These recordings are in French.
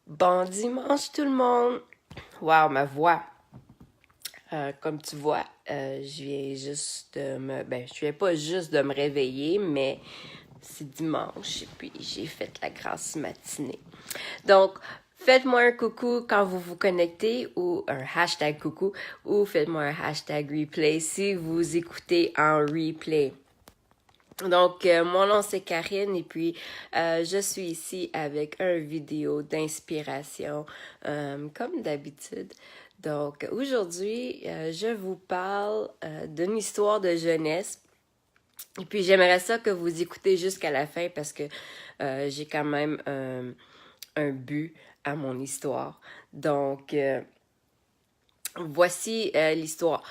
Bon dimanche tout le monde! Wow, ma voix! Comme tu vois, je viens juste de me... Ben, je viens pas juste de me réveiller, mais c'est dimanche et puis j'ai fait la grasse matinée. Donc, faites-moi un coucou quand vous vous connectez ou un hashtag coucou ou faites-moi un hashtag replay si vous écoutez en replay. Donc, mon nom c'est Karine et puis je suis ici avec un vidéo d'inspiration comme d'habitude. Donc, aujourd'hui, je vous parle d'une histoire de jeunesse. Et puis, j'aimerais ça que vous écoutez jusqu'à la fin parce que j'ai quand même un but à mon histoire. Donc, voici l'histoire.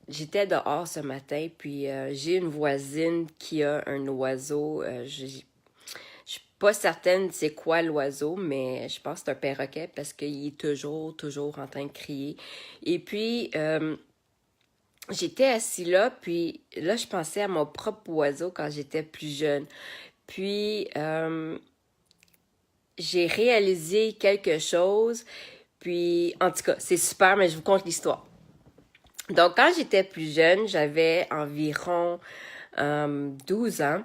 J'étais dehors ce matin, puis j'ai une voisine qui a un oiseau. Je suis pas certaine c'est quoi l'oiseau, mais je pense que c'est un perroquet parce qu'il est toujours en train de crier. Et puis, j'étais assis là, puis là, je pensais à mon propre oiseau quand j'étais plus jeune. Puis, j'ai réalisé quelque chose, puis en tout cas, c'est super, mais je vous conte l'histoire. Donc, quand j'étais plus jeune, j'avais environ 12 ans.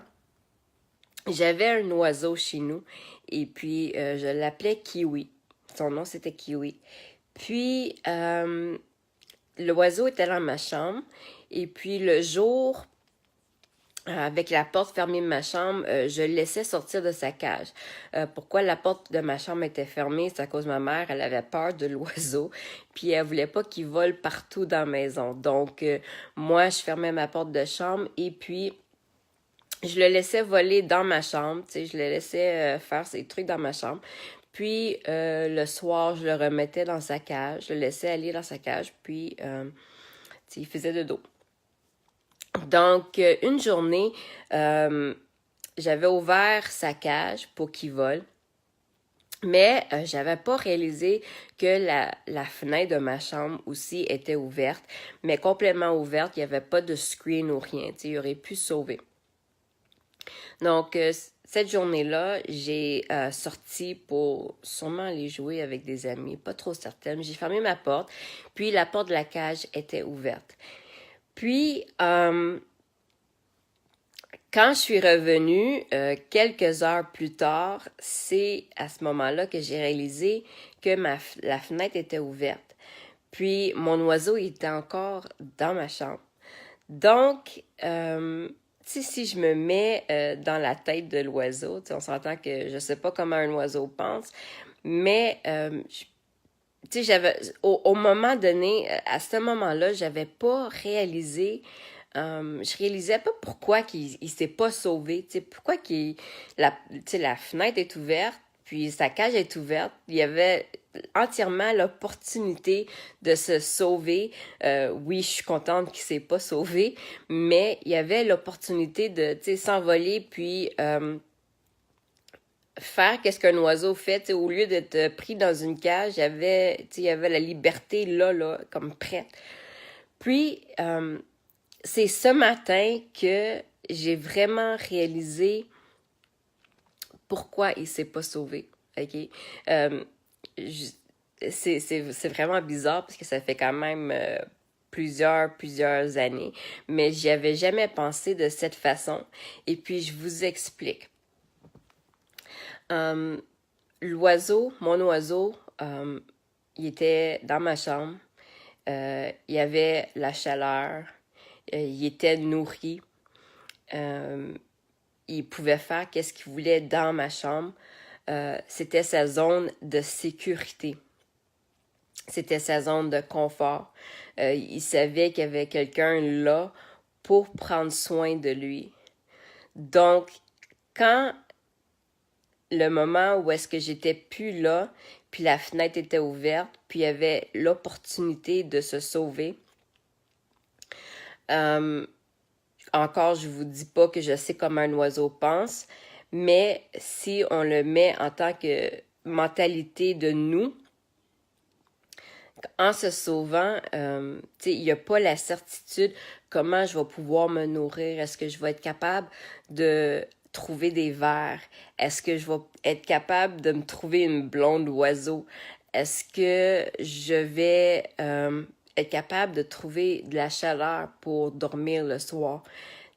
J'avais un oiseau chez nous et puis je l'appelais Kiwi. Son nom, c'était Kiwi. Puis, l'oiseau était dans ma chambre et puis le jour, avec la porte fermée de ma chambre, je le laissais sortir de sa cage. Pourquoi la porte de ma chambre était fermée? C'est à cause de ma mère, elle avait peur de l'oiseau, puis elle voulait pas qu'il vole partout dans la maison. Donc, moi, je fermais ma porte de chambre et puis je le laissais voler dans ma chambre, tu sais, je le laissais faire ses trucs dans ma chambre. Puis, le soir, je le remettais dans sa cage, je le laissais aller dans sa cage, puis, tu sais, il faisait dodo. Donc, une journée, j'avais ouvert sa cage pour qu'il vole, mais j'avais pas réalisé que la fenêtre de ma chambre aussi était ouverte, mais complètement ouverte, il n'y avait pas de screen ou rien, tu sais, il aurait pu sauver. Donc, cette journée-là, j'ai sorti pour sûrement aller jouer avec des amis, pas trop certaine. J'ai fermé ma porte, puis la porte de la cage était ouverte. Puis, quand je suis revenue, quelques heures plus tard, c'est à ce moment-là que j'ai réalisé que la fenêtre était ouverte. Puis, mon oiseau était encore dans ma chambre. Donc, si je me mets dans la tête de l'oiseau, on s'entend que je sais pas comment un oiseau pense, mais au moment donné, à ce moment-là, j'avais pas réalisé, je réalisais pas pourquoi il s'est pas sauvé, pourquoi la fenêtre est ouverte, puis sa cage est ouverte, il y avait entièrement l'opportunité de se sauver. Oui, je suis contente qu'il s'est pas sauvé, mais il y avait l'opportunité de s'envoler puis faire qu'est-ce qu'un oiseau fait, au lieu d'être pris dans une cage, il y avait la liberté là, comme prête. Puis, c'est ce matin que j'ai vraiment réalisé pourquoi il s'est pas sauvé, ok? C'est vraiment bizarre parce que ça fait quand même plusieurs années, mais j'y avais jamais pensé de cette façon. Et puis, je vous explique. Mon oiseau, il était dans ma chambre. Il y avait la chaleur. Il était nourri. Il pouvait faire qu'est-ce qu'il voulait dans ma chambre. C'était sa zone de sécurité. C'était sa zone de confort. Il savait qu'il y avait quelqu'un là pour prendre soin de lui. Donc, quand le moment où est-ce que j'étais plus là, puis la fenêtre était ouverte, puis il y avait l'opportunité de se sauver. Encore, je vous dis pas que je sais comment un oiseau pense, mais si on le met en tant que mentalité de nous, en se sauvant, il n'y a pas la certitude comment je vais pouvoir me nourrir. Est-ce que je vais être capable de trouver des vers? Est-ce que je vais être capable de me trouver une blonde oiseau? Est-ce que je vais être capable de trouver de la chaleur pour dormir le soir?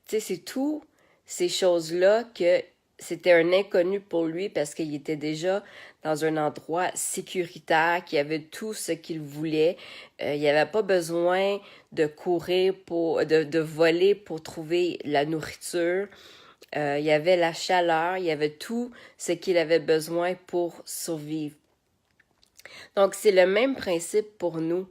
Tu sais, c'est tout ces choses-là que c'était un inconnu pour lui parce qu'il était déjà dans un endroit sécuritaire, qu'il avait tout ce qu'il voulait. Il n'y avait pas besoin de courir de voler pour trouver la nourriture. Il y avait la chaleur, il y avait tout ce qu'il avait besoin pour survivre. Donc, c'est le même principe pour nous.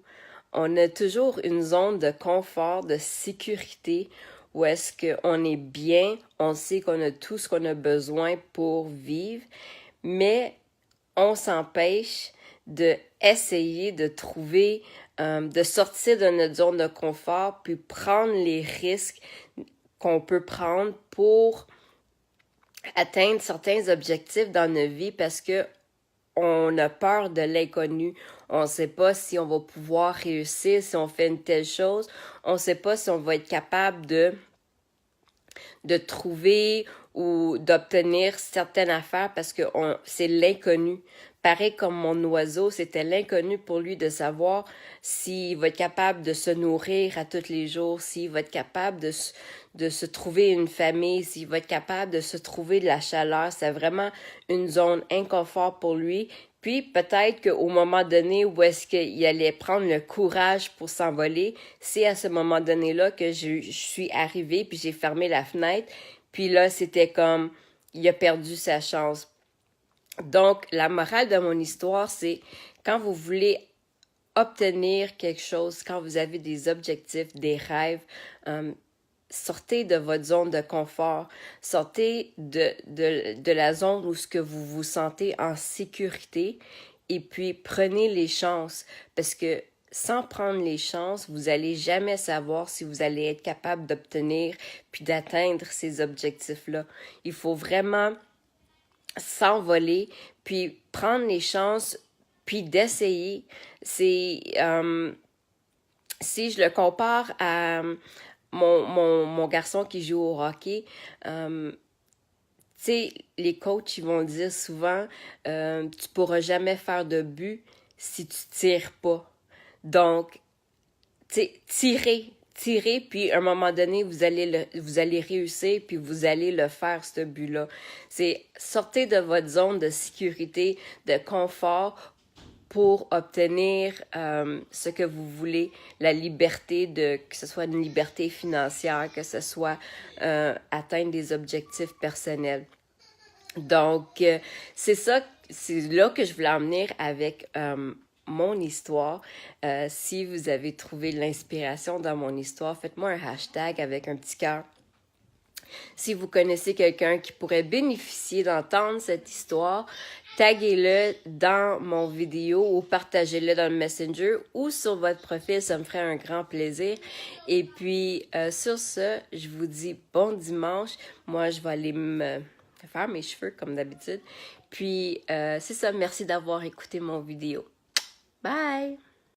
On a toujours une zone de confort, de sécurité, où est-ce qu'on est bien, on sait qu'on a tout ce qu'on a besoin pour vivre, mais on s'empêche de essayer de trouver, de sortir de notre zone de confort, puis prendre les risques qu'on peut prendre pour atteindre certains objectifs dans notre vie parce que on a peur de l'inconnu. On ne sait pas si on va pouvoir réussir, si on fait une telle chose. On ne sait pas si on va être capable de trouver ou d'obtenir certaines affaires parce que c'est l'inconnu. Pareil comme mon oiseau, c'était l'inconnu pour lui de savoir s'il va être capable de se nourrir à tous les jours, s'il va être capable de se trouver une famille, s'il va être capable de se trouver de la chaleur. C'est vraiment une zone inconfort pour lui. Puis peut-être qu'au moment donné où est-ce qu'il allait prendre le courage pour s'envoler, c'est à ce moment donné-là que je suis arrivée, puis j'ai fermé la fenêtre. Puis là, c'était comme, il a perdu sa chance. Donc, la morale de mon histoire, c'est quand vous voulez obtenir quelque chose, quand vous avez des objectifs, des rêves, sortez de votre zone de confort, sortez de la zone où ce que vous vous sentez en sécurité et puis prenez les chances parce que sans prendre les chances, vous n'allez jamais savoir si vous allez être capable d'obtenir puis d'atteindre ces objectifs-là. Il faut vraiment s'envoler puis prendre les chances puis d'essayer. C'est si je le compare à mon garçon qui joue au hockey, tu sais, les coachs, ils vont dire souvent, tu pourras jamais faire de but si tu tires pas. Donc, tu sais, tirez, puis à un moment donné, vous allez réussir, puis vous allez le faire, ce but-là. C'est sortez de votre zone de sécurité, de confort, pour obtenir ce que vous voulez, la liberté que ce soit une liberté financière, que ce soit atteindre des objectifs personnels. Donc, c'est là que je voulais en venir avec mon histoire. Si vous avez trouvé l'inspiration dans mon histoire, faites-moi un hashtag avec un petit cœur. Si vous connaissez quelqu'un qui pourrait bénéficier d'entendre cette histoire, taguez-le dans mon vidéo ou partagez-le dans le Messenger ou sur votre profil, ça me ferait un grand plaisir. Et puis, sur ce, je vous dis bon dimanche. Moi, je vais aller me faire mes cheveux comme d'habitude. Puis, c'est ça, merci d'avoir écouté mon vidéo. Bye!